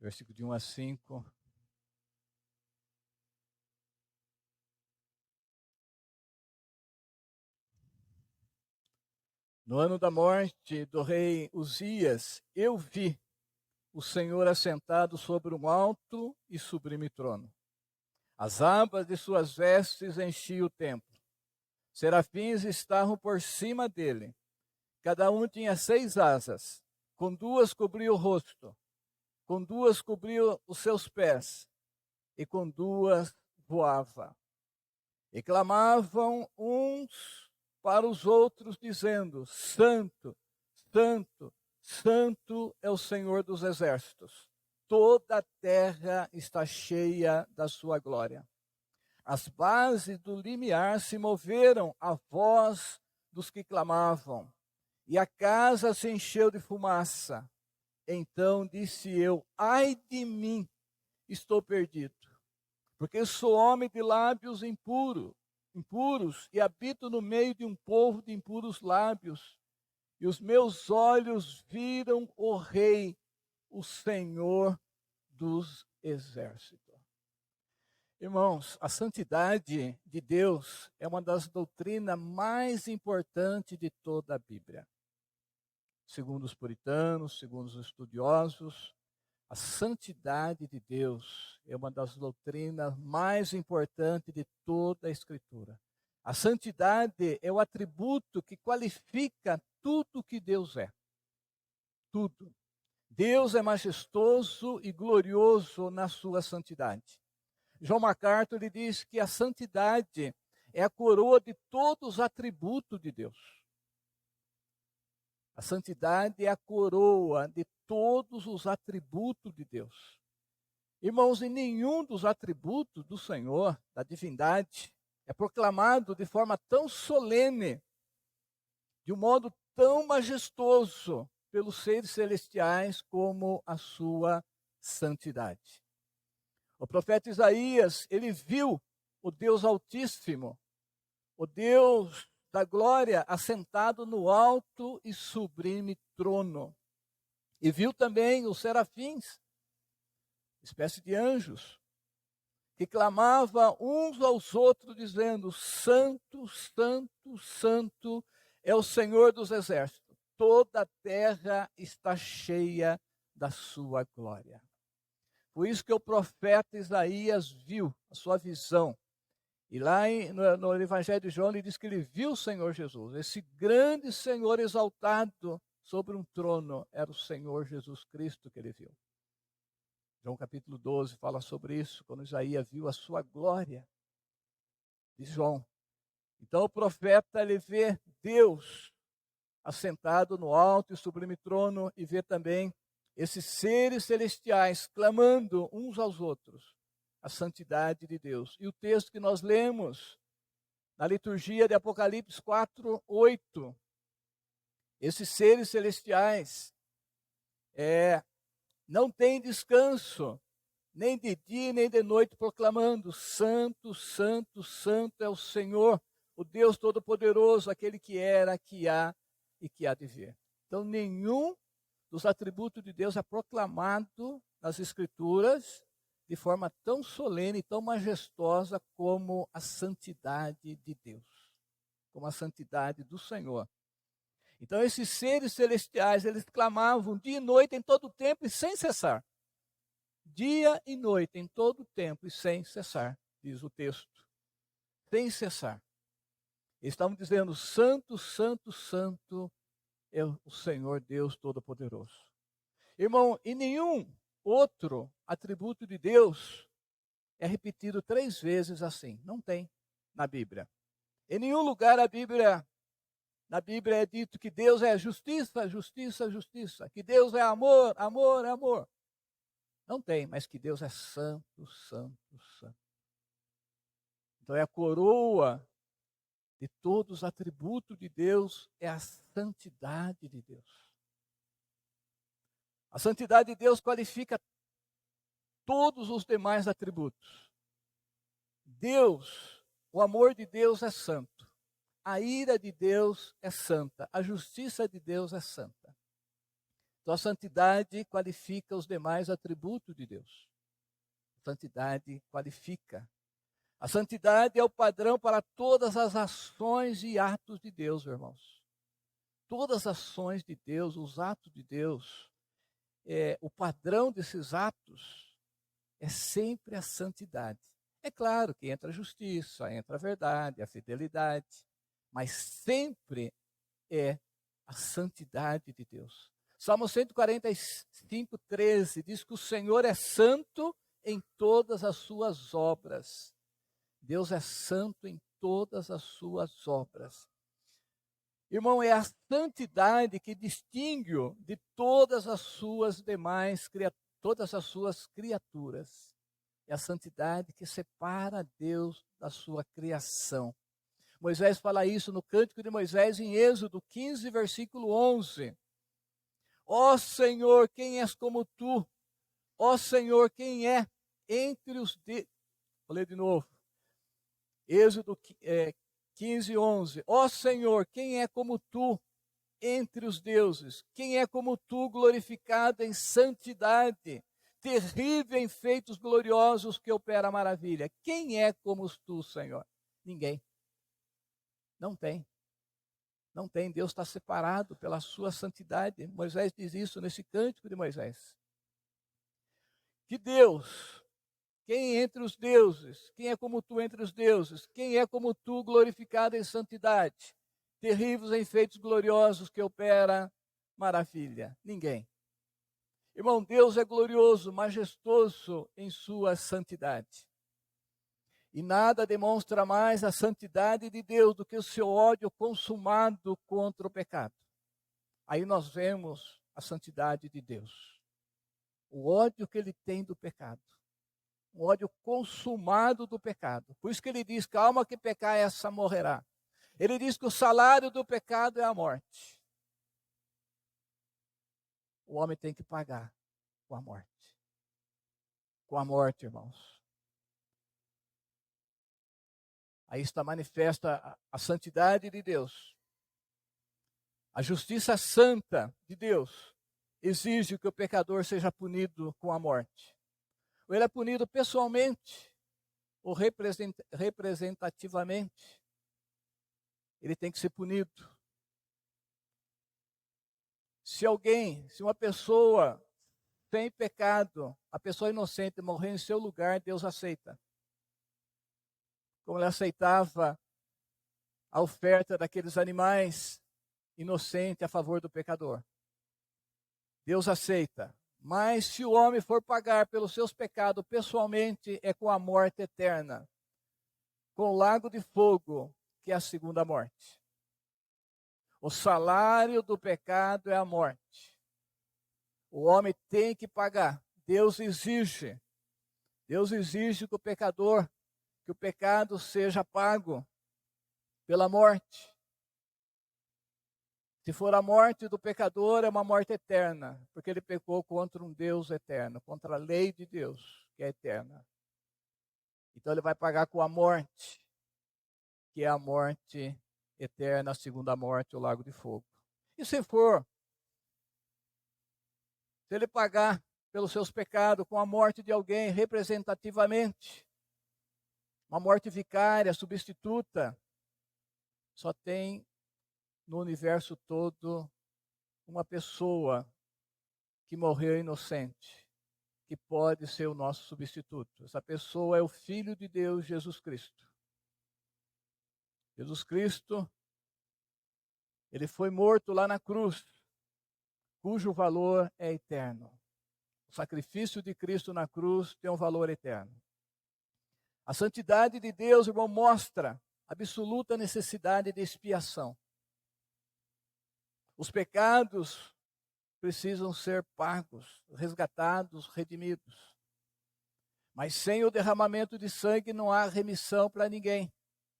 versículo de 1 a 5. No ano da morte do rei Uzias, eu vi o Senhor assentado sobre um alto e sublime trono. As abas de suas vestes enchiam o templo. Serafins estavam por cima dele. Cada um tinha 6 asas. Com 2 cobria o rosto, com 2 cobria os seus pés, e com 2 voava. E clamavam uns para os outros, dizendo: Santo, Santo, Santo é o Senhor dos exércitos. Toda a terra está cheia da sua glória. As bases do limiar se moveram à voz dos que clamavam, e a casa se encheu de fumaça. Então disse eu: ai de mim, estou perdido, porque sou homem de lábios impuros, e habito no meio de um povo de impuros lábios. E os meus olhos viram o Rei, o Senhor dos exércitos. Irmãos, a santidade de Deus é uma das doutrinas mais importantes de toda a Bíblia. Segundo os puritanos, segundo os estudiosos, a santidade de Deus é uma das doutrinas mais importantes de toda a Escritura. A santidade é o atributo que qualifica tudo que Deus é. Tudo. Deus é majestoso e glorioso na sua santidade. John MacArthur ele diz que a santidade é a coroa de todos os atributos de Deus. A santidade é a coroa de todos os atributos de Deus. Irmãos, e nenhum dos atributos do Senhor, da divindade, é proclamado de forma tão solene, de um modo tão majestoso, pelos seres celestiais como a sua santidade. O profeta Isaías, ele viu o Deus Altíssimo, o Deus da glória, assentado no alto e sublime trono. E viu também os serafins, espécie de anjos, que clamavam uns aos outros, dizendo: Santo, Santo, Santo é o Senhor dos exércitos. Toda a terra está cheia da sua glória. Por isso que o profeta Isaías viu a sua visão. E lá no Evangelho de João, ele diz que ele viu o Senhor Jesus. Esse grande Senhor exaltado sobre um trono era o Senhor Jesus Cristo que ele viu. João capítulo 12 fala sobre isso, quando Isaías viu a sua glória de João. Então o profeta, ele vê Deus assentado no alto e sublime trono, e vê também esses seres celestiais clamando uns aos outros a santidade de Deus. E o texto que nós lemos na liturgia de Apocalipse 4:8, esses seres celestiais não têm descanso, nem de dia nem de noite, proclamando: Santo, Santo, Santo é o Senhor, o Deus Todo-Poderoso, aquele que era, que há e que há de vir. Então, nenhum dos atributos de Deus é proclamado nas Escrituras de forma tão solene, tão majestosa como a santidade de Deus, como a santidade do Senhor. Então, esses seres celestiais, eles clamavam dia e noite, em todo o tempo e sem cessar. Dia e noite, em todo o tempo e sem cessar, diz o texto. Sem cessar. Eles estavam dizendo: Santo, Santo, Santo é o Senhor Deus Todo-Poderoso. Irmão, e nenhum outro atributo de Deus é repetido 3 vezes assim. Não tem na Bíblia. Em nenhum lugar na Bíblia é dito que Deus é justiça, justiça, justiça. Que Deus é amor, amor, amor. Não tem, mas que Deus é santo, santo, santo. Então é a coroa de todos os atributos de Deus, é a santidade de Deus. A santidade de Deus qualifica todos os demais atributos. Deus, o amor de Deus é santo. A ira de Deus é santa. A justiça de Deus é santa. Então, a santidade qualifica os demais atributos de Deus. A santidade qualifica. A santidade é o padrão para todas as ações e atos de Deus, irmãos. Todas as ações de Deus, os atos de Deus, o padrão desses atos é sempre a santidade. É claro que entra a justiça, entra a verdade, a fidelidade, mas sempre é a santidade de Deus. Salmo 145, 13 diz que o Senhor é santo em todas as suas obras. Deus é santo em todas as suas obras. Irmão, é a santidade que distingue-o de todas as suas demais todas as suas criaturas. É a santidade que separa Deus da sua criação. Moisés fala isso no Cântico de Moisés em Êxodo 15, versículo 11. Ó Senhor, quem és como tu? Ó Senhor, quem é entre os Vou ler de novo. Êxodo 15, 11. Ó Senhor, quem é como tu entre os deuses? Quem é como tu, glorificado em santidade, terrível em feitos gloriosos, que opera maravilha? Quem é como tu, Senhor? Ninguém. Não tem. Não tem. Deus está separado pela sua santidade. Moisés diz isso nesse cântico de Moisés. Que Deus, quem entre os deuses, quem é como tu entre os deuses? Quem é como tu, glorificado em santidade, terríveis em feitos gloriosos, que opera maravilha? Ninguém. Irmão, Deus é glorioso, majestoso em sua santidade. E nada demonstra mais a santidade de Deus do que o seu ódio consumado contra o pecado. Aí nós vemos a santidade de Deus. O ódio que ele tem do pecado. Um ódio consumado do pecado. Por isso que ele diz: calma que pecar, essa morrerá. Ele diz que o salário do pecado é a morte. O homem tem que pagar com a morte. Com a morte, irmãos. Aí está manifesta a santidade de Deus. A justiça santa de Deus exige que o pecador seja punido com a morte. Ou ele é punido pessoalmente, ou representativamente. Ele tem que ser punido. Se uma pessoa sem pecado, a pessoa inocente morrer em seu lugar, Deus aceita. Como ele aceitava a oferta daqueles animais inocentes a favor do pecador. Deus aceita. Mas se o homem for pagar pelos seus pecados pessoalmente, é com a morte eterna, com o lago de fogo, que é a segunda morte. O salário do pecado é a morte. O homem tem que pagar. Deus exige que o pecador, que o pecado seja pago pela morte. Se for a morte do pecador, é uma morte eterna, porque ele pecou contra um Deus eterno, contra a lei de Deus, que é eterna. Então ele vai pagar com a morte, que é a morte eterna, a segunda morte, o lago de fogo. E se ele pagar pelos seus pecados com a morte de alguém representativamente, uma morte vicária, substituta, só tem no universo todo uma pessoa que morreu inocente, que pode ser o nosso substituto. Essa pessoa é o Filho de Deus, Jesus Cristo. Jesus Cristo, ele foi morto lá na cruz, cujo valor é eterno. O sacrifício de Cristo na cruz tem um valor eterno. A santidade de Deus, irmão, mostra absoluta necessidade de expiação. Os pecados precisam ser pagos, resgatados, redimidos. Mas sem o derramamento de sangue não há remissão para ninguém.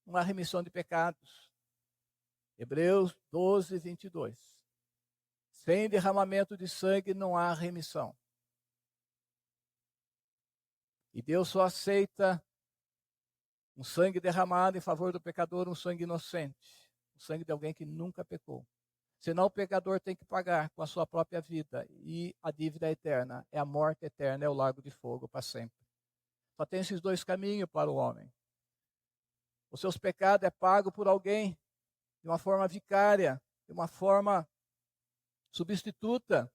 Não há remissão de pecados. Hebreus 12, 22. Sem derramamento de sangue não há remissão. E Deus só aceita um sangue derramado em favor do pecador, um sangue inocente. O sangue de alguém que nunca pecou. Senão o pecador tem que pagar com a sua própria vida. E a dívida é eterna, é a morte eterna, é o lago de fogo para sempre. Só tem esses dois caminhos para o homem. Os seus pecados é pago por alguém, de uma forma vicária, de uma forma substituta.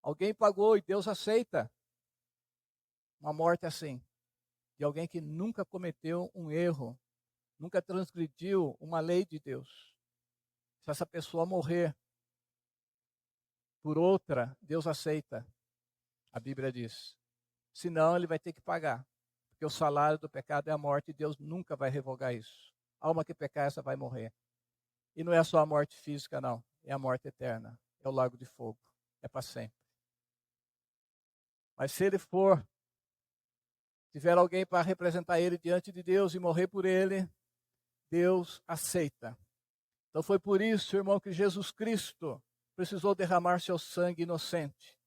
Alguém pagou e Deus aceita. Uma morte assim, de alguém que nunca cometeu um erro, nunca transgrediu uma lei de Deus. Se essa pessoa morrer por outra, Deus aceita. A Bíblia diz. Senão ele vai ter que pagar. Porque o salário do pecado é a morte e Deus nunca vai revogar isso. A alma que pecar, essa vai morrer. E não é só a morte física, não. É a morte eterna. É o lago de fogo. É para sempre. Mas se ele tiver alguém para representar ele diante de Deus e morrer por ele, Deus aceita. Então foi por isso, irmão, que Jesus Cristo precisou derramar seu sangue inocente,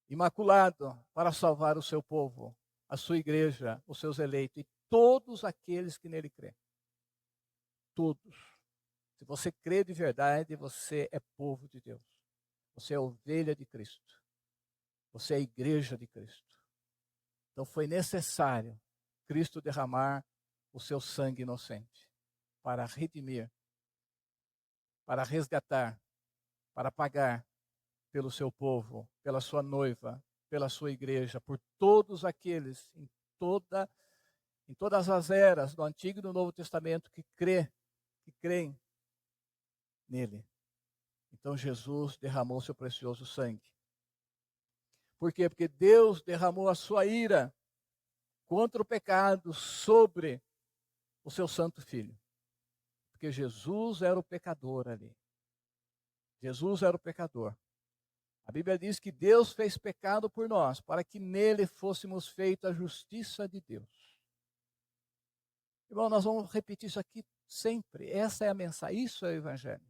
imaculado, para salvar o seu povo, a sua igreja, os seus eleitos e todos aqueles que nele crêem. Todos. Se você crê de verdade, você é povo de Deus. Você é ovelha de Cristo. Você é a igreja de Cristo. Então foi necessário Cristo derramar o seu sangue inocente para redimir, para resgatar, para pagar pelo seu povo, pela sua noiva, pela sua igreja, por todos aqueles em todas as eras do Antigo e do Novo Testamento que creem nele. Então Jesus derramou seu precioso sangue. Por quê? Porque Deus derramou a sua ira contra o pecado sobre o seu santo filho. Porque Jesus era o pecador ali. Jesus era o pecador. A Bíblia diz que Deus fez pecado por nós, para que nele fôssemos feitos a justiça de Deus. Irmão, nós vamos repetir isso aqui sempre. Essa é a mensagem. Isso é o Evangelho.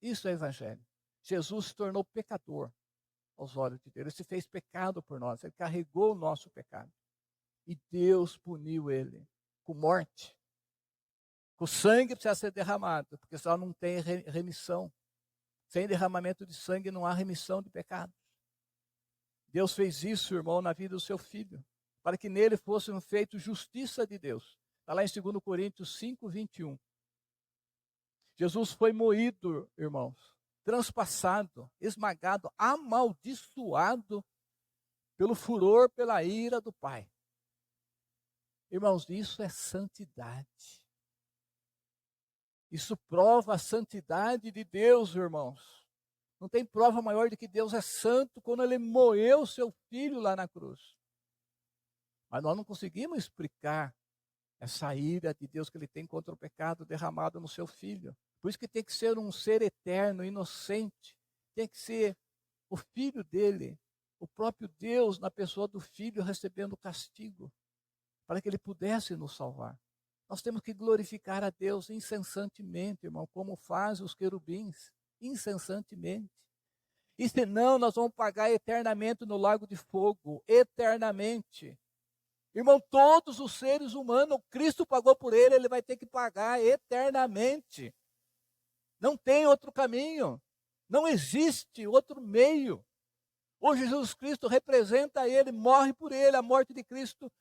Isso é o Evangelho. Jesus se tornou pecador aos olhos de Deus. Ele se fez pecado por nós. Ele carregou o nosso pecado. E Deus puniu ele com morte. O sangue precisa ser derramado, porque senão não tem remissão. Sem derramamento de sangue não há remissão de pecados. Deus fez isso, irmão, na vida do seu filho, para que nele fosse feito justiça de Deus. Está lá em 2 Coríntios 5, 21. Jesus foi moído, irmãos, transpassado, esmagado, amaldiçoado pelo furor, pela ira do Pai. Irmãos, isso é santidade. Isso prova a santidade de Deus, irmãos. Não tem prova maior de que Deus é santo quando ele moeu seu filho lá na cruz. Mas nós não conseguimos explicar essa ira de Deus que ele tem contra o pecado derramado no seu filho. Por isso que tem que ser um ser eterno, inocente. Tem que ser o filho dele, o próprio Deus na pessoa do filho recebendo o castigo, para que ele pudesse nos salvar. Nós temos que glorificar a Deus incessantemente, irmão, como fazem os querubins, incessantemente. E senão nós vamos pagar eternamente no lago de fogo, eternamente. Irmão, todos os seres humanos, Cristo pagou por ele vai ter que pagar eternamente. Não tem outro caminho, não existe outro meio. O Jesus Cristo representa ele, morre por ele, a morte de Cristo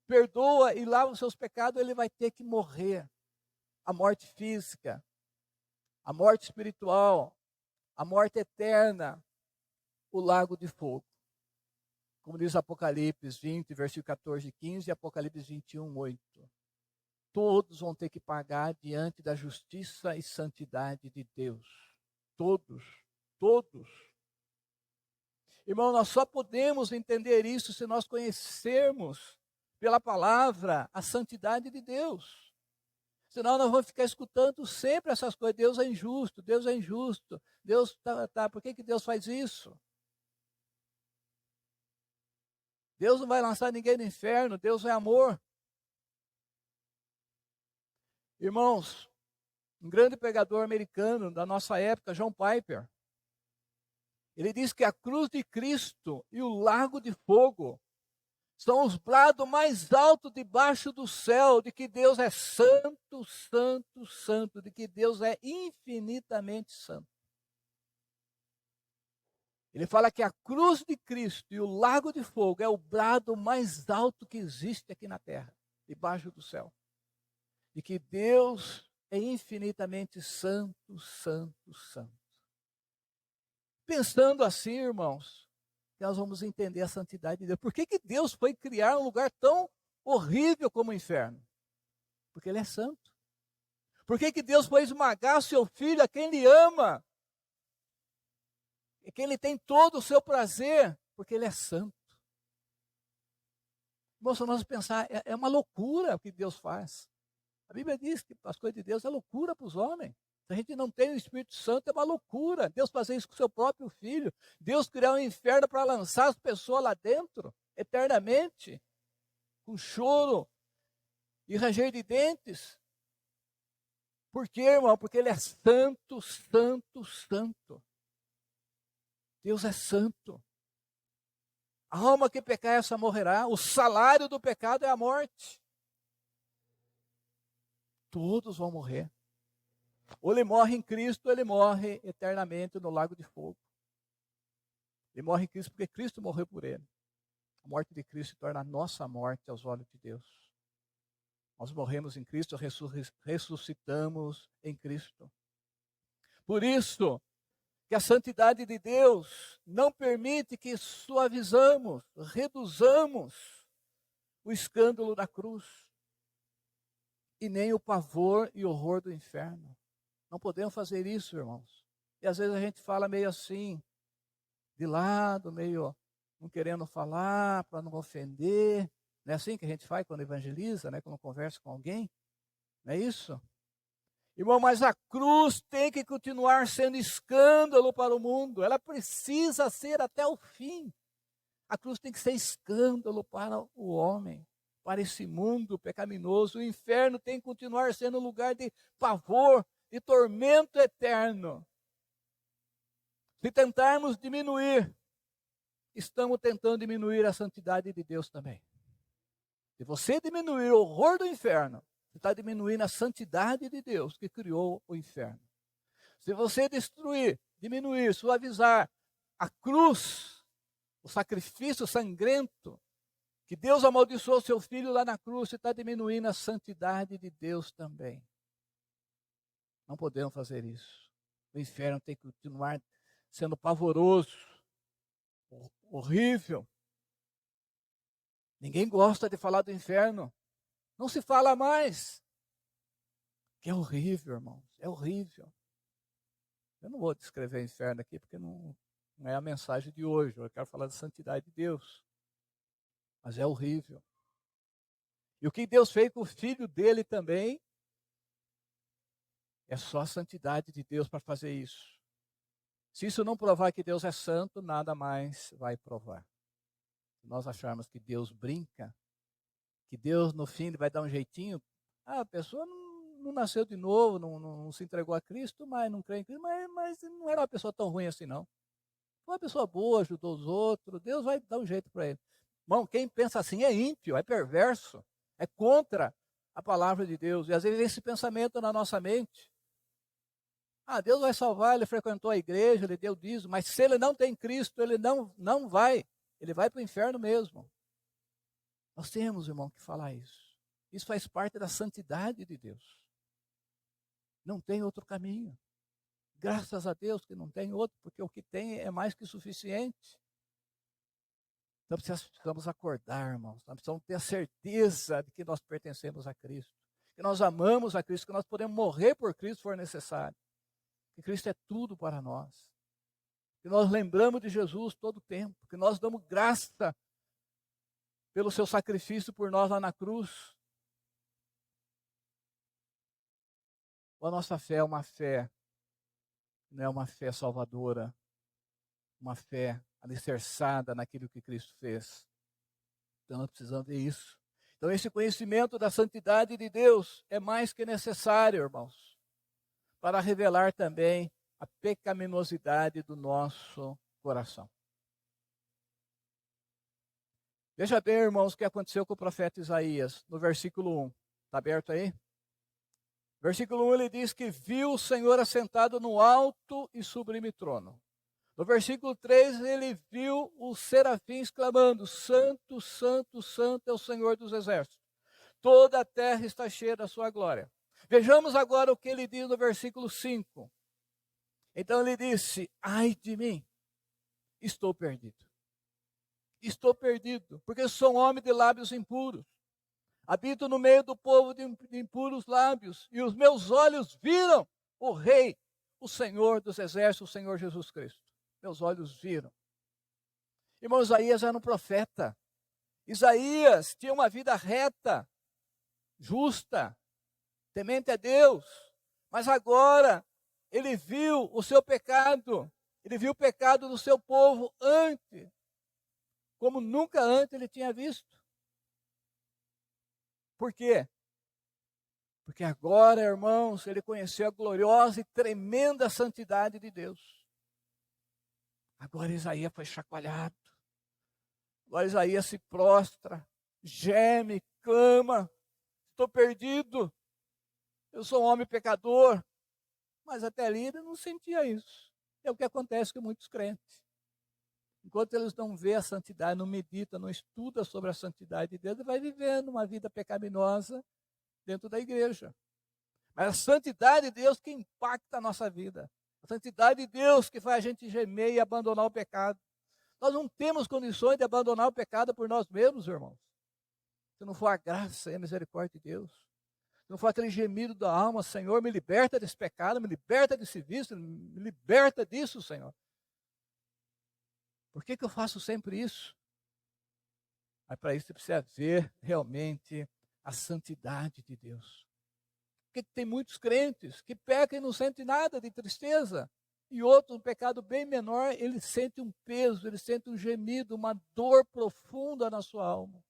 perdoa e lava os seus pecados, ele vai ter que morrer. A morte física, a morte espiritual, a morte eterna, o lago de fogo. Como diz Apocalipse 20, versículo 14 e 15, e Apocalipse 21, 8. Todos vão ter que pagar diante da justiça e santidade de Deus. Todos, todos. Irmão, nós só podemos entender isso se nós conhecermos pela palavra a santidade de Deus. Senão nós vamos ficar escutando sempre essas coisas. Deus é injusto, Deus é injusto. Deus por que Deus faz isso? Deus não vai lançar ninguém no inferno, Deus é amor. Irmãos, um grande pregador americano da nossa época, John Piper, ele diz que a cruz de Cristo e o lago de fogo São os brados mais altos debaixo do céu, de que Deus é santo, santo, santo, de que Deus é infinitamente santo. Ele fala que a cruz de Cristo e o lago de fogo é o brado mais alto que existe aqui na terra, debaixo do céu. De que Deus é infinitamente santo, santo, santo. Pensando assim, irmãos, nós vamos entender a santidade de Deus. Por que Deus foi criar um lugar tão horrível como o inferno? Porque Ele é santo. Por que Deus foi esmagar seu filho, a quem Ele ama? E quem Ele tem todo o seu prazer? Porque Ele é santo. Irmãos, se nós pensar, é uma loucura o que Deus faz. A Bíblia diz que as coisas de Deus é loucura para os homens. Se a gente não tem o Espírito Santo, é uma loucura. Deus fazer isso com o seu próprio filho. Deus criar um inferno para lançar as pessoas lá dentro, eternamente, com choro e ranger de dentes. Por quê, irmão? Porque Ele é santo, santo, santo. Deus é santo. A alma que pecar, essa morrerá. O salário do pecado é a morte. Todos vão morrer. Ou ele morre em Cristo, ou ele morre eternamente no lago de fogo. Ele morre em Cristo porque Cristo morreu por ele. A morte de Cristo se torna a nossa morte aos olhos de Deus. Nós morremos em Cristo, ressuscitamos em Cristo. Por isso que a santidade de Deus não permite que suavizamos, reduzamos o escândalo da cruz e nem o pavor e horror do inferno. Não podemos fazer isso, irmãos. E às vezes a gente fala meio assim, de lado, meio não querendo falar, para não ofender. Não é assim que a gente faz quando evangeliza, né? Quando conversa com alguém. Não é isso? Irmão, mas a cruz tem que continuar sendo escândalo para o mundo. Ela precisa ser até o fim. A cruz tem que ser escândalo para o homem, para esse mundo pecaminoso. O inferno tem que continuar sendo um lugar de pavor, de tormento eterno. Se tentarmos diminuir, estamos tentando diminuir a santidade de Deus também. Se você diminuir o horror do inferno, você está diminuindo a santidade de Deus que criou o inferno. Se você diminuir, suavizar a cruz, o sacrifício sangrento, que Deus amaldiçoou seu filho lá na cruz, você está diminuindo a santidade de Deus também. Não podemos fazer isso. O inferno tem que continuar sendo pavoroso, horrível. Ninguém gosta de falar do inferno. Não se fala mais. Que é horrível, irmãos. É horrível. Eu não vou descrever o inferno aqui, porque não é a mensagem de hoje. Eu quero falar da santidade de Deus. Mas é horrível. E o que Deus fez com o filho dele também, é só a santidade de Deus para fazer isso. Se isso não provar que Deus é santo, nada mais vai provar. Se nós acharmos que Deus brinca, que Deus no fim vai dar um jeitinho, a pessoa não nasceu de novo, não se entregou a Cristo, mas não crê em Cristo, mas não era uma pessoa tão ruim assim não. Foi uma pessoa boa, ajudou os outros, Deus vai dar um jeito para ele. Irmão, quem pensa assim é ímpio, é perverso, é contra a palavra de Deus. E às vezes esse pensamento na nossa mente. Deus vai salvar, ele frequentou a igreja, ele deu dízimo, mas se ele não tem Cristo, ele não vai. Ele vai para o inferno mesmo. Nós temos, irmão, que falar isso. Isso faz parte da santidade de Deus. Não tem outro caminho. Graças a Deus que não tem outro, porque o que tem é mais que suficiente. Então precisamos acordar, irmãos. Nós precisamos ter a certeza de que nós pertencemos a Cristo. Que nós amamos a Cristo, que nós podemos morrer por Cristo se for necessário. Que Cristo é tudo para nós. Que nós lembramos de Jesus todo o tempo. Que nós damos graça pelo seu sacrifício por nós lá na cruz. A nossa fé é uma fé, não é uma fé salvadora, uma fé alicerçada naquilo que Cristo fez. Então nós precisamos ver isso. Então esse conhecimento da santidade de Deus é mais que necessário, irmãos, para revelar também a pecaminosidade do nosso coração. Veja bem, irmãos, o que aconteceu com o profeta Isaías, no versículo 1. Está aberto aí? Versículo 1 ele diz que viu o Senhor assentado no alto e sublime trono. No versículo 3 ele viu os serafins clamando: Santo, Santo, Santo é o Senhor dos exércitos. Toda a terra está cheia da sua glória. Vejamos agora o que ele diz no versículo 5. Então ele disse: ai de mim, estou perdido. Estou perdido, porque sou um homem de lábios impuros. Habito no meio do povo de impuros lábios, e os meus olhos viram o Rei, o Senhor dos exércitos, o Senhor Jesus Cristo. Meus olhos viram. Irmão, Isaías era um profeta. Isaías tinha uma vida reta, justa, temente a Deus. Mas agora ele viu o seu pecado, ele viu o pecado do seu povo antes, como nunca antes ele tinha visto. Por quê? Porque agora, irmãos, ele conheceu a gloriosa e tremenda santidade de Deus. Agora Isaías foi chacoalhado. Agora Isaías se prostra, geme, clama: estou perdido, eu sou um homem pecador. Mas até ali ele não sentia isso. É o que acontece com muitos crentes. Enquanto eles não vê a santidade, não meditam, não estudam sobre a santidade de Deus, ele vai vivendo uma vida pecaminosa dentro da igreja. Mas a santidade de Deus que impacta a nossa vida. A santidade de Deus que faz a gente gemer e abandonar o pecado. Nós não temos condições de abandonar o pecado por nós mesmos, irmãos. Se não for a graça e a misericórdia de Deus. Se não for aquele gemido da alma: Senhor, me liberta desse pecado, me liberta desse vício, me liberta disso, Senhor. Por que eu faço sempre isso? Mas para isso você precisa ver realmente a santidade de Deus. Porque tem muitos crentes que pecam e não sentem nada de tristeza. E outro, um pecado bem menor, ele sente um peso, ele sente um gemido, uma dor profunda na sua alma.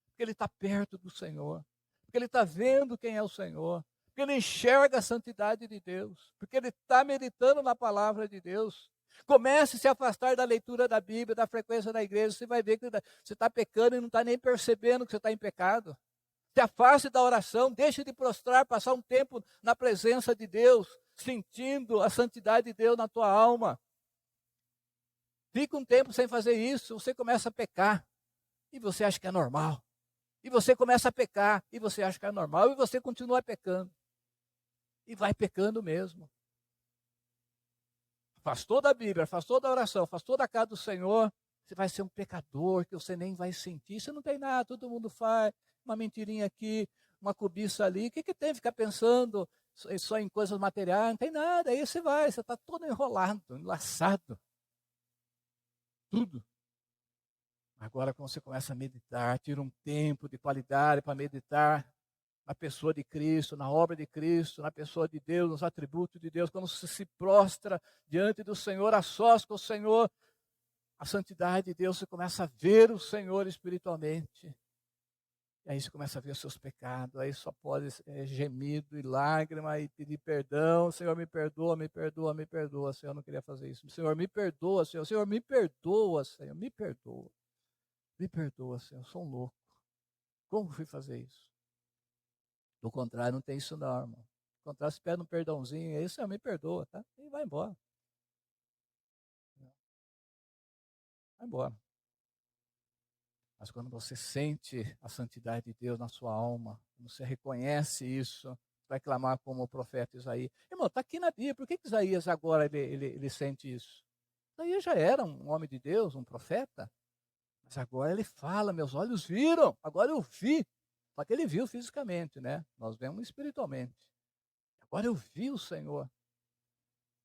Porque ele está perto do Senhor. Porque ele está vendo quem é o Senhor. Porque ele enxerga a santidade de Deus. Porque ele está meditando na palavra de Deus. Comece a se afastar da leitura da Bíblia, da frequência da igreja. Você vai ver que você está pecando e não está nem percebendo que você está em pecado. Se afaste da oração, deixe de prostrar, passar um tempo na presença de Deus, sentindo a santidade de Deus na tua alma. Fica um tempo sem fazer isso, você começa a pecar, e você acha que é normal. E você começa a pecar, e você acha que é normal, e você continua pecando. E vai pecando mesmo. Afastou da Bíblia, afastou da oração, afastou da casa do Senhor, você vai ser um pecador que você nem vai sentir. Você não tem nada, todo mundo faz, uma mentirinha aqui, uma cobiça ali. O que tem ficar pensando só em coisas materiais? Não tem nada, aí você está todo enrolado, enlaçado. Tudo. Agora, quando você começa a meditar, tira um tempo de qualidade para meditar na pessoa de Cristo, na obra de Cristo, na pessoa de Deus, nos atributos de Deus, quando você se prostra diante do Senhor, a sós com o Senhor, a santidade de Deus, você começa a ver o Senhor espiritualmente. E aí você começa a ver os seus pecados, aí só pode gemido e lágrima e pedir perdão. Senhor, me perdoa, me perdoa, me perdoa. Senhor, eu não queria fazer isso. Senhor, me perdoa, Senhor. Senhor, me perdoa, Senhor, me perdoa. Me perdoa, Senhor, eu sou um louco. Como fui fazer isso? Do contrário, não tem isso não, irmão. Do contrário, se pede um perdãozinho, aí Senhor, me perdoa, tá? E vai embora. Vai embora. Mas quando você sente a santidade de Deus na sua alma, quando você reconhece isso, vai clamar como o profeta Isaías. Irmão, está aqui na Bíblia. Por que Isaías agora ele sente isso? Isaías já era um homem de Deus, um profeta. Mas agora ele fala: meus olhos viram, agora eu vi. Só que ele viu fisicamente, né? Nós vemos espiritualmente. Agora eu vi o Senhor.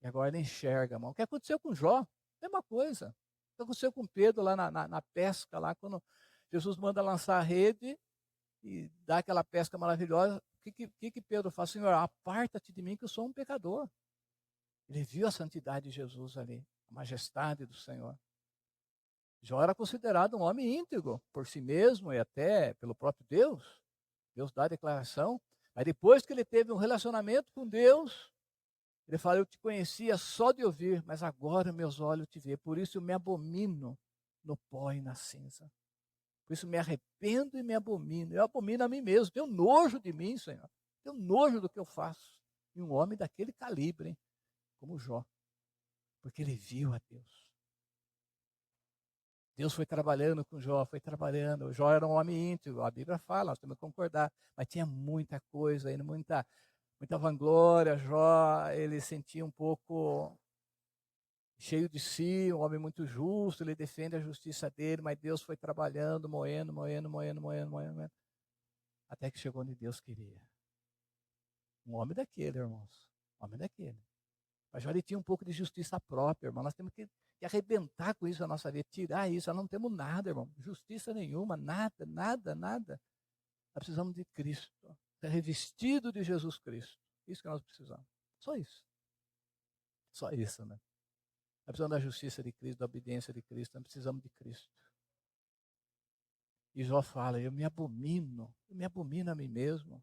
E agora ele enxerga, irmão. O que aconteceu com Jó? Mesma coisa. O que aconteceu com Pedro lá na pesca, lá quando Jesus manda lançar a rede e dá aquela pesca maravilhosa. O que Pedro faz? Senhor, aparta-te de mim que eu sou um pecador. Ele viu a santidade de Jesus ali, a majestade do Senhor. Jó era considerado um homem íntegro por si mesmo e até pelo próprio Deus. Deus dá a declaração. Mas depois que ele teve um relacionamento com Deus, ele fala: eu te conhecia só de ouvir, mas agora meus olhos te veem. Por isso eu me abomino no pó e na cinza. Por isso me arrependo e me abomino. Eu abomino a mim mesmo, tenho nojo de mim, Senhor. Tenho nojo do que eu faço. E um homem daquele calibre, hein? Como Jó. Porque ele viu a Deus. Deus foi trabalhando com Jó, foi trabalhando. O Jó era um homem íntegro, a Bíblia fala, nós temos que concordar. Mas tinha muita coisa ainda, muita vanglória. Jó, ele sentia um pouco cheio de si, um homem muito justo, ele defende a justiça dele, mas Deus foi trabalhando, moendo, até que chegou onde Deus queria. Um homem daquele, irmãos, um homem daquele. Mas já ele tinha um pouco de justiça própria, irmão. Nós temos que arrebentar com isso na nossa vida, tirar isso. Nós não temos nada, irmão. Justiça nenhuma, nada. Nós precisamos de Cristo. Ser revestido de Jesus Cristo. Isso que nós precisamos. Só isso. Só isso, né? Nós precisamos da justiça de Cristo, da obediência de Cristo. Nós precisamos de Cristo. E Jó fala, eu me abomino a mim mesmo.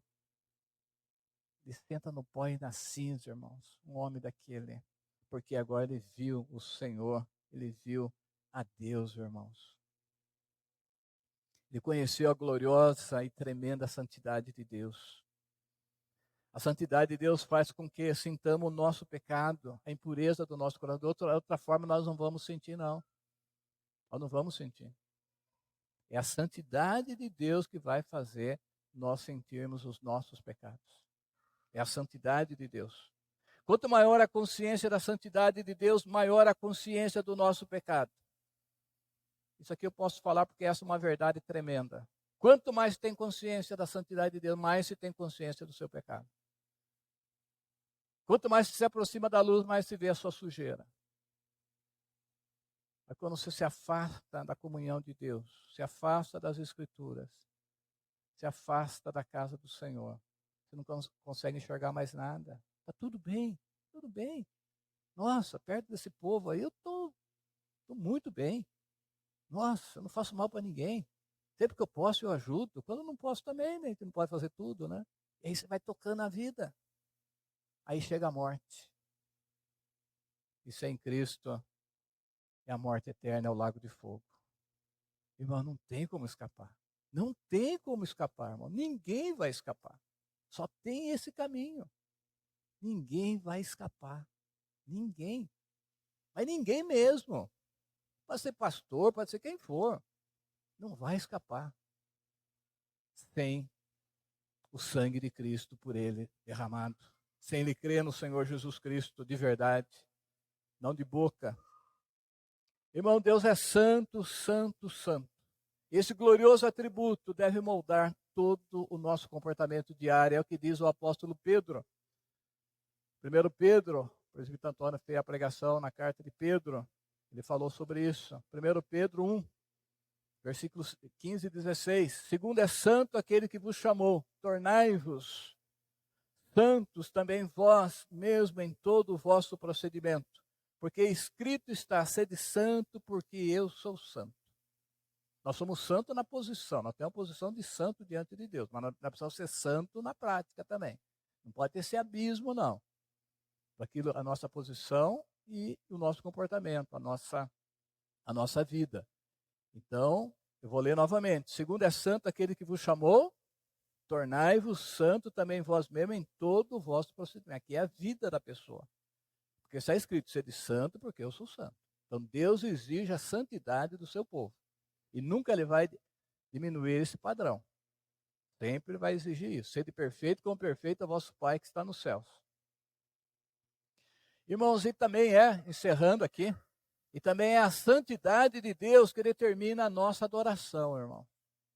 Ele senta no pó e na cinza, irmãos. Um homem daquele. Porque agora ele viu o Senhor, ele viu a Deus, irmãos. Ele conheceu a gloriosa e tremenda santidade de Deus. A santidade de Deus faz com que sintamos o nosso pecado, a impureza do nosso coração. De outra forma, nós não vamos sentir, não. Nós não vamos sentir. É a santidade de Deus que vai fazer nós sentirmos os nossos pecados. É a santidade de Deus. Quanto maior a consciência da santidade de Deus, maior a consciência do nosso pecado. Isso aqui eu posso falar porque essa é uma verdade tremenda. Quanto mais tem consciência da santidade de Deus, mais se tem consciência do seu pecado. Quanto mais se aproxima da luz, mais se vê a sua sujeira. Mas quando você se afasta da comunhão de Deus, se afasta das Escrituras, se afasta da casa do Senhor, você não consegue enxergar mais nada. Está tudo bem, tudo bem. Nossa, perto desse povo aí eu estou muito bem. Nossa, eu não faço mal para ninguém. Sempre que eu posso, eu ajudo. Quando eu não posso também, né? A gente não pode fazer tudo, né? E aí você vai tocando a vida. Aí chega a morte. E sem Cristo é a morte eterna, é o lago de fogo. Irmão, não tem como escapar. Não tem como escapar, irmão. Ninguém vai escapar. Só tem esse caminho. Ninguém vai escapar. Ninguém. Mas ninguém mesmo. Pode ser pastor, pode ser quem for. Não vai escapar. Sem o sangue de Cristo por ele derramado. Sem ele crer no Senhor Jesus Cristo de verdade. Não de boca. Irmão, Deus é santo, santo, santo. Esse glorioso atributo deve moldar todo o nosso comportamento diário. É o que diz o apóstolo Pedro. 1 Pedro, o presbítero Antônio fez a pregação na carta de Pedro. Ele falou sobre isso. 1 Pedro 1, versículos 15 e 16. Segundo é santo aquele que vos chamou, tornai-vos santos também vós mesmo em todo o vosso procedimento. Porque escrito está, sede santo, porque eu sou santo. Nós somos santos na posição, nós temos a posição de santo diante de Deus, mas nós precisamos ser santo na prática também. Não pode ter esse abismo, não. Aquilo, a nossa posição e o nosso comportamento, a nossa vida. Então, eu vou ler novamente. Segundo é santo aquele que vos chamou, tornai-vos santo também vós mesmos em todo o vosso procedimento. Aqui é a vida da pessoa. Porque está escrito, sede santo porque eu sou santo. Então, Deus exige a santidade do seu povo. E nunca ele vai diminuir esse padrão. Sempre ele vai exigir isso. Sede perfeito como perfeito é o vosso Pai que está nos céus. Irmãos, e também encerrando aqui, e também é a santidade de Deus que determina a nossa adoração, irmão.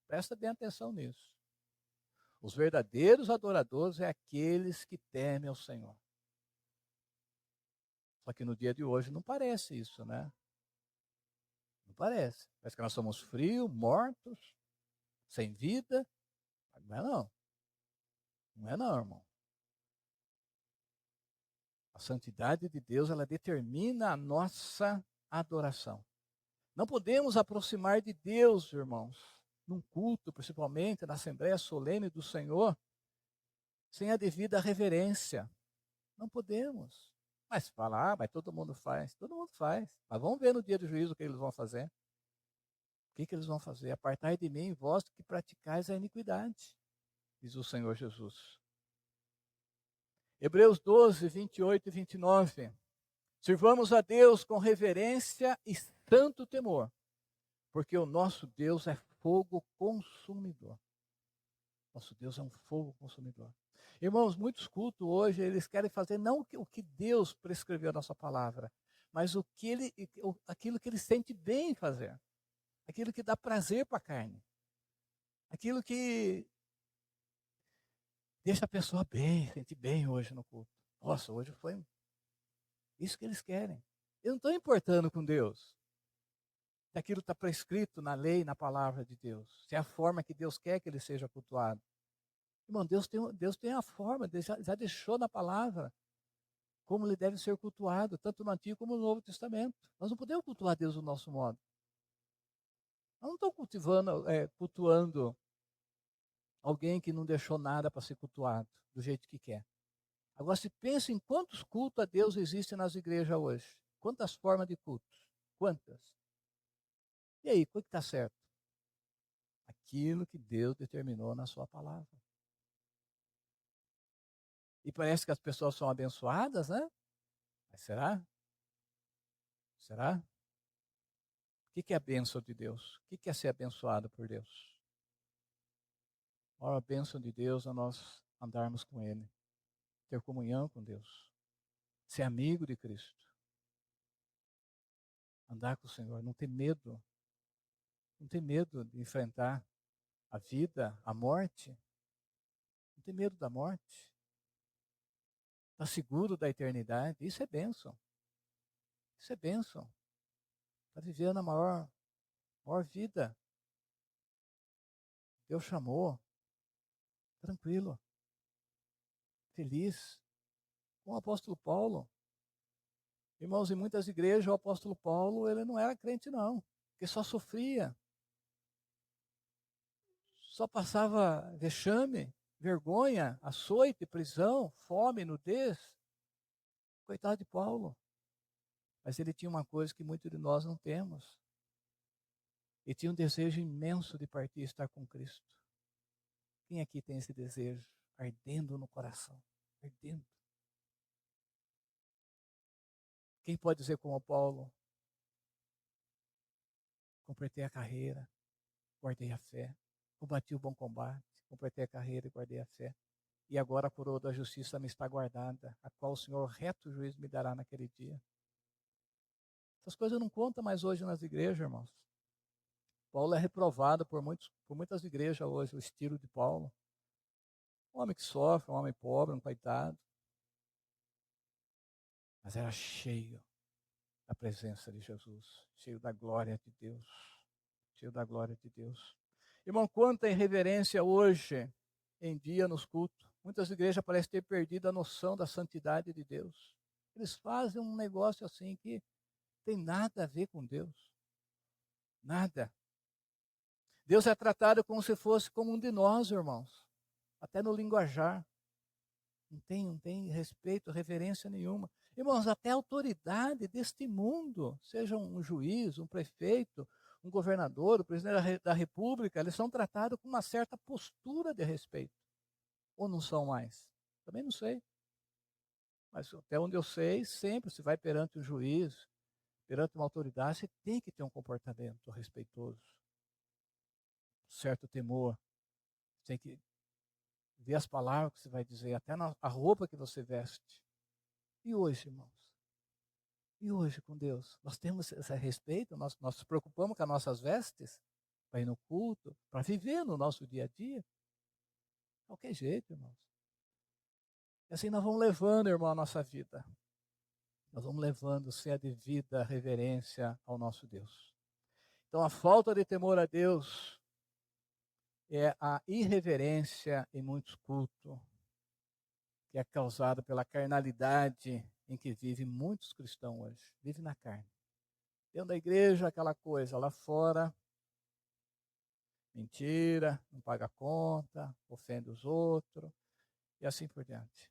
Presta bem atenção nisso. Os verdadeiros adoradores é aqueles que temem ao Senhor. Só que no dia de hoje não parece isso, né? Não parece. Parece que nós somos frios, mortos, sem vida. Não é não. Não é não, irmão. A santidade de Deus, ela determina a nossa adoração. Não podemos aproximar de Deus, irmãos, num culto, principalmente na Assembleia Solene do Senhor, sem a devida reverência. Não podemos. Mas fala, mas todo mundo faz. Todo mundo faz. Mas vamos ver no dia do juízo o que eles vão fazer. que eles vão fazer? Apartai de mim, vós que praticais a iniquidade, diz o Senhor Jesus. Hebreus 12, 28 e 29. Sirvamos a Deus com reverência e santo temor, porque o nosso Deus é fogo consumidor. Nosso Deus é um fogo consumidor. Irmãos, muitos cultos hoje, eles querem fazer não o que Deus prescreveu na sua palavra, mas aquilo que ele sente bem em fazer. Aquilo que dá prazer para a carne. Aquilo que deixa a pessoa bem, sente bem hoje no culto. Nossa, hoje foi isso que eles querem. Eu não estou importando com Deus. Se aquilo está prescrito na lei, na palavra de Deus. Se é a forma que Deus quer que ele seja cultuado. Irmão, Deus tem a forma, Deus já deixou na palavra como ele deve ser cultuado, tanto no Antigo como no Novo Testamento. Nós não podemos cultuar Deus do nosso modo. Nós não estamos cultuando alguém que não deixou nada para ser cultuado do jeito que quer. Agora, se pensa em quantos cultos a Deus existem nas igrejas hoje. Quantas formas de cultos? Quantas? E aí, o que está certo? Aquilo que Deus determinou na sua palavra. E parece que as pessoas são abençoadas, né? Mas será? Será? O que é a bênção de Deus? O que é ser abençoado por Deus? Ora, a bênção de Deus é nós andarmos com Ele, ter comunhão com Deus, ser amigo de Cristo, andar com o Senhor, não ter medo, não ter medo de enfrentar a vida, a morte, não ter medo da morte, estar seguro da eternidade, isso é bênção, isso é bênção, está vivendo a maior vida, Deus chamou, tranquilo, feliz, com o apóstolo Paulo. Irmãos, em muitas igrejas, o apóstolo Paulo, ele não era crente não, porque só sofria, só passava vexame, vergonha, açoite, prisão, fome, nudez. Coitado de Paulo. Mas ele tinha uma coisa que muitos de nós não temos. Ele tinha um desejo imenso de partir e estar com Cristo. Quem aqui tem esse desejo ardendo no coração? Ardendo. Quem pode dizer como Paulo? Completei a carreira, guardei a fé, combati o bom combate, completei a carreira e guardei a fé. E agora a coroa da justiça me está guardada, a qual o Senhor reto juízo me dará naquele dia. Essas coisas não contam mais hoje nas igrejas, irmãos. Paulo é reprovado por muitas igrejas hoje, o estilo de Paulo. Um homem que sofre, um homem pobre, um coitado. Mas era cheio da presença de Jesus, cheio da glória de Deus, cheio da glória de Deus. Irmão, quanta irreverência hoje em dia nos cultos. Muitas igrejas parecem ter perdido a noção da santidade de Deus. Eles fazem um negócio assim que tem nada a ver com Deus. Nada. Deus é tratado como se fosse como um de nós, irmãos. Até no linguajar. Não tem respeito, reverência nenhuma. Irmãos, até a autoridade deste mundo, seja um juiz, um prefeito, um governador, o presidente da República, eles são tratados com uma certa postura de respeito. Ou não são mais? Também não sei. Mas até onde eu sei, sempre se vai perante um juiz, perante uma autoridade, você tem que ter um comportamento respeitoso, certo temor. Você tem que ver as palavras que você vai dizer, até a roupa que você veste. E hoje, irmãos? E hoje com Deus? Nós temos esse respeito? Nós nos preocupamos com as nossas vestes? Para ir no culto? Para viver no nosso dia a dia? De qualquer jeito, irmãos. E assim nós vamos levando, irmão, a nossa vida. Nós vamos levando sem a devida reverência ao nosso Deus. Então a falta de temor a Deus é a irreverência em muitos cultos, que é causada pela carnalidade em que vivem muitos cristãos hoje. Vivem na carne. Dentro da igreja, aquela coisa, lá fora, mentira, não paga conta, ofende os outros, e assim por diante.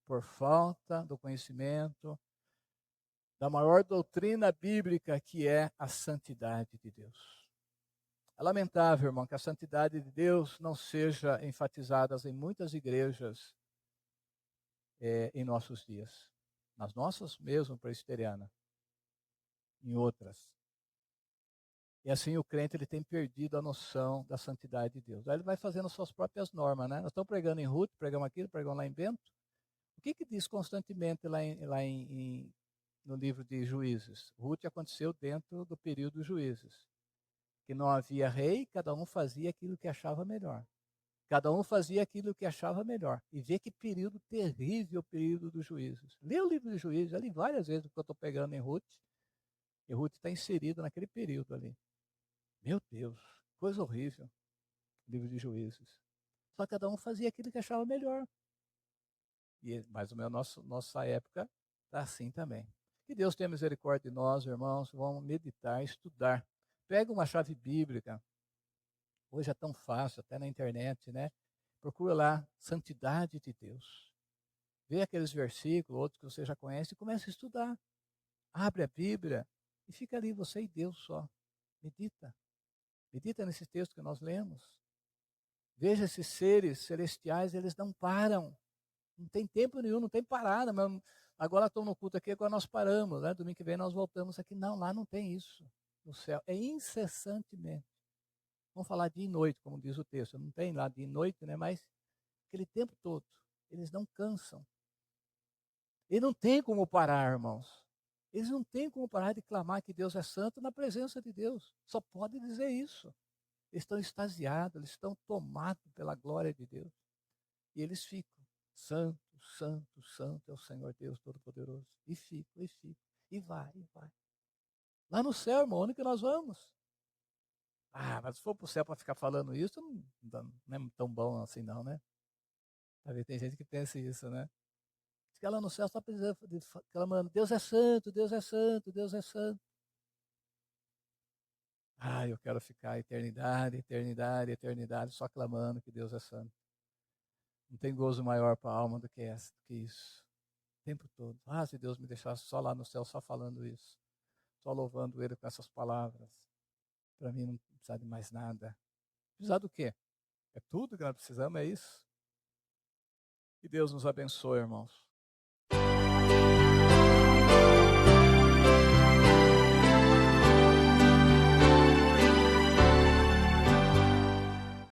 Por falta do conhecimento da maior doutrina bíblica, que é a santidade de Deus. É lamentável, irmão, que a santidade de Deus não seja enfatizada em muitas igrejas em nossos dias. Nas nossas mesmo, presbiteriana, em outras. E assim o crente ele tem perdido a noção da santidade de Deus. Aí ele vai fazendo suas próprias normas, né? Nós estamos pregando em Ruth, pregamos aquilo, pregamos lá em Bento. O que diz constantemente no livro de Juízes? Ruth aconteceu dentro do período dos Juízes. Que não havia rei, cada um fazia aquilo que achava melhor. Cada um fazia aquilo que achava melhor. E vê que período terrível o período dos Juízes. Lê o livro de Juízes, eu li várias vezes porque eu estou pegando em Ruth. E Ruth está inserido naquele período ali. Meu Deus, coisa horrível, livro de Juízes. Só cada um fazia aquilo que achava melhor. E mais ou menos nossa época está assim também. Que Deus tenha misericórdia de nós, irmãos. Vamos meditar, estudar. Pega uma chave bíblica. Hoje é tão fácil, até na internet, né? Procura lá, santidade de Deus. Vê aqueles versículos, outros que você já conhece, e começa a estudar. Abre a Bíblia e fica ali, você e Deus só. Medita. Medita nesse texto que nós lemos. Veja esses seres celestiais, eles não param. Não tem tempo nenhum, não tem parada. Mas agora estão no culto aqui, agora nós paramos. Né? Domingo que vem nós voltamos aqui. Não, lá não tem isso. No céu. É incessantemente. Vamos falar dia e noite, como diz o texto. Não tem lá dia e noite, né? Mas aquele tempo todo. Eles não cansam. E não tem como parar, irmãos. Eles não têm como parar de clamar que Deus é santo na presença de Deus. Só pode dizer isso. Eles estão extasiados, eles estão tomados pela glória de Deus. E eles ficam, santo, santo, santo é o Senhor Deus Todo-Poderoso. E ficam, e ficam, e vai, e vai. Lá no céu, irmão, onde que nós vamos? Ah, mas se for para o céu para ficar falando isso, não é tão bom assim não, né? Talvez tem gente que pensa isso, né? Diz que lá no céu só precisa clamando, Deus é santo, Deus é santo, Deus é santo. Ah, eu quero ficar eternidade, eternidade, eternidade, só clamando que Deus é santo. Não tem gozo maior para a alma do que isso. O tempo todo. Ah, se Deus me deixasse só lá no céu, só falando isso. Só louvando Ele com essas palavras. Para mim não precisa de mais nada. Precisar do quê? É tudo que nós precisamos, é isso. Que Deus nos abençoe, irmãos.